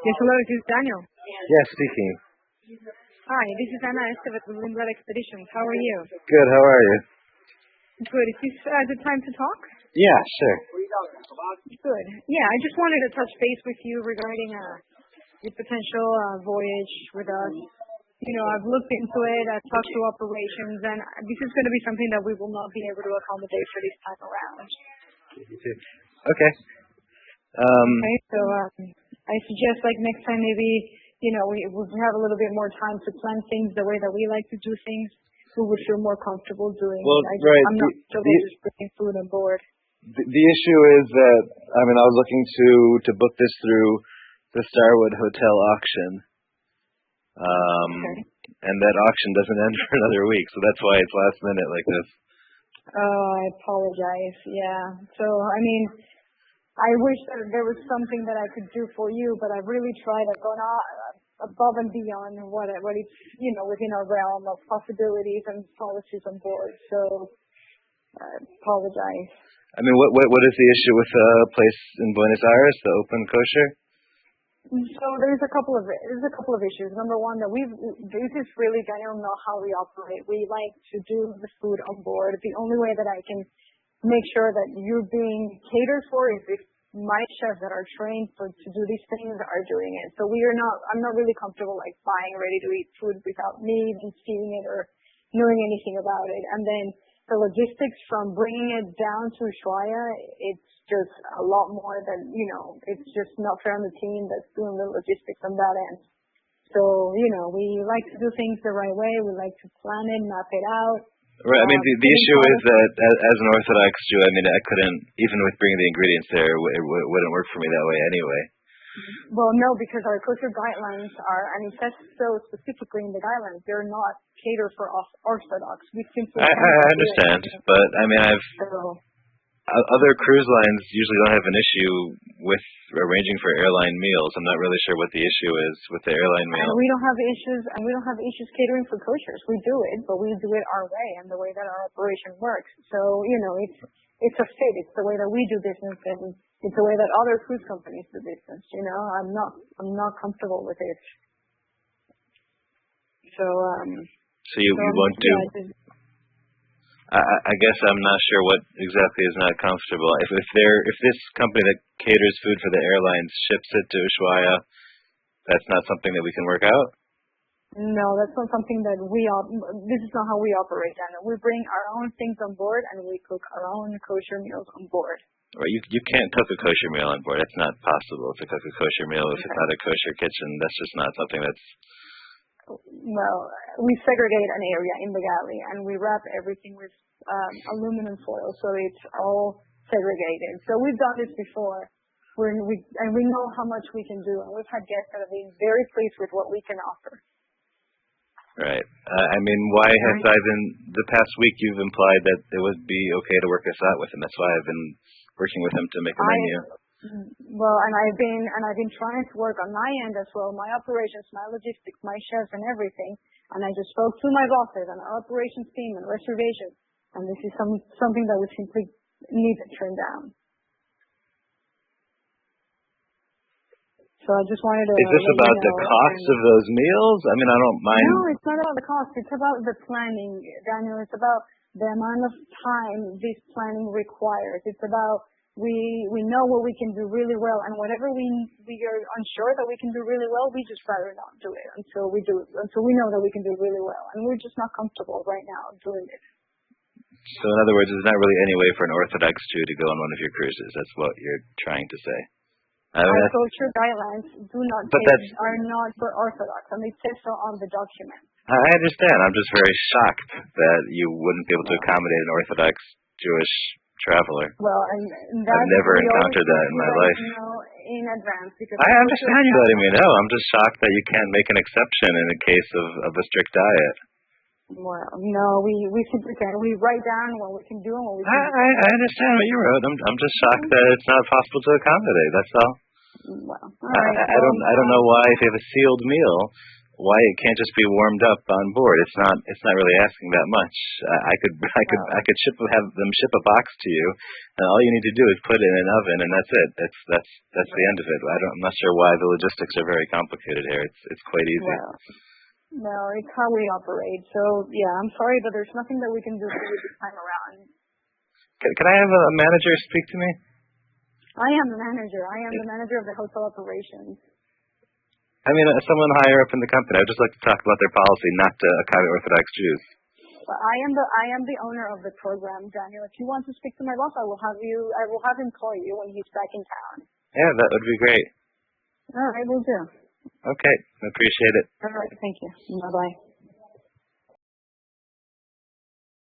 Yes, hello, this is Daniel. Yes, speaking. Hi, this is Anna Estevet with Lindblad Expeditions. How are you? Good, how are you? Good. Is this the time to talk? Yeah, sure. Good. Yeah, I just wanted to touch base with you regarding the potential voyage with us. You know, I've looked into it, I've talked to operations, and this is going to be something that we will not be able to accommodate for this time around. Okay. Okay, so I suggest like next time maybe, you know, we have a little bit more time to plan things the way that we like to do things. We would feel more comfortable doing it. I'm not comfortable just bringing food on board. The issue is that, I mean, I was looking to book this through the Starwood Hotel auction. Okay. And that auction doesn't end for another week, so that's why it's last minute like this. Oh, I apologize. Yeah. So, I mean, I wish that there was something that I could do for you, but I really tried. I've gone above and beyond what is, you know, within our realm of possibilities and policies on board. So, I apologize. I mean, what is the issue with the place in Buenos Aires, the open kosher? So there's a couple of issues. Number one, that this is really generally not how we operate. We like to do the food on board. The only way that I can make sure that you're being catered for is if my chefs that are trained to do these things are doing it. So I'm not really comfortable like buying ready to eat food without me even seeing it or knowing anything about it. And then the logistics from bringing it down to Ushuaia, it's just a lot more than, you know, it's just not fair on the team that's doing the logistics on that end. So, you know, we like to do things the right way. We like to plan it, map it out. Right. I mean, the issue is that as an Orthodox Jew, I mean, I couldn't, even with bringing the ingredients there, it wouldn't work for me that way anyway. Well, no, because our kosher guidelines are, and it says so specifically in the guidelines, they're not catered for us Orthodox. We simply I understand, but I mean, other cruise lines usually don't have an issue with arranging for airline meals. I'm not really sure what the issue is with the airline meal. And we don't have issues catering for koshers. We do it, but we do it our way and the way that our operation works. So, you know, it's a fit. It's the way that we do business, and it's the way that other cruise companies do business. You know, I'm not comfortable with it. So you won't do. I guess I'm not sure what exactly is not comfortable. If this company that caters food for the airlines ships it to Ushuaia, that's not something that we can work out? No, that's not something that this is not how we operate, Daniel. We bring our own things on board and we cook our own kosher meals on board. Right, you can't cook a kosher meal on board. That's not possible to cook a kosher meal if it's not a kosher kitchen. That's just not something that's... Well, we segregate an area in the galley and we wrap everything with aluminum foil, so it's all segregated. So we've done this before, and we know how much we can do, and we've had guests that have been very pleased with what we can offer. Right. I mean, why has the past week you've implied that it would be okay to work this out with him? That's why I've been working with him to make a menu. Well, and I've been trying to work on my end as well, my operations, my logistics, my chefs, and everything. And I just spoke to my bosses and our operations team and reservations, and this is something that we simply need to turn down. So I just wanted to. Is this about the cost of those meals? I mean, I don't mind. No, it's not about the cost. It's about the planning, Daniel. It's about the amount of time this planning requires. It's about we know what we can do really well, and whatever we are unsure that we can do really well, we just rather not do it until we know that we can do it really well, and we're just not comfortable right now doing it. So in other words, there's not really any way for an Orthodox Jew to go on one of your cruises. That's what you're trying to say. Our culture guidelines are not for Orthodox, and it says so on the document. I understand. I'm just very shocked that you wouldn't be able to accommodate an Orthodox Jewish traveler. Well, and I've never encountered that in my life. In advance, because I understand you letting me know. I'm just shocked that you can't make an exception in the case of a strict diet. Well, no, we simply can't. We write down what we can do and what we can do. I understand what you wrote. I'm just shocked that it's not possible to accommodate. That's all. Well, all right. I don't know why if you have a sealed meal why it can't just be warmed up on board. It's not really asking that much. I could have them ship a box to you, and all you need to do is put it in an oven, and that's it. That's the end of it. I'm not sure why the logistics are very complicated here. It's quite easy. Well, no, it's how we operate. So yeah, I'm sorry, but there's nothing that we can do for you this time around. Can I have a manager speak to me? I am the manager. I am the manager of the hotel operations. I mean, someone higher up in the company. I'd just like to talk about their policy, not Coptic Orthodox Jews. Well, I am the owner of the program, Daniel. If you want to speak to my boss, I will have him call you when he's back in town. Yeah, that would be great. All right, we'll do. Okay, I appreciate it. All right, thank you. Bye-bye.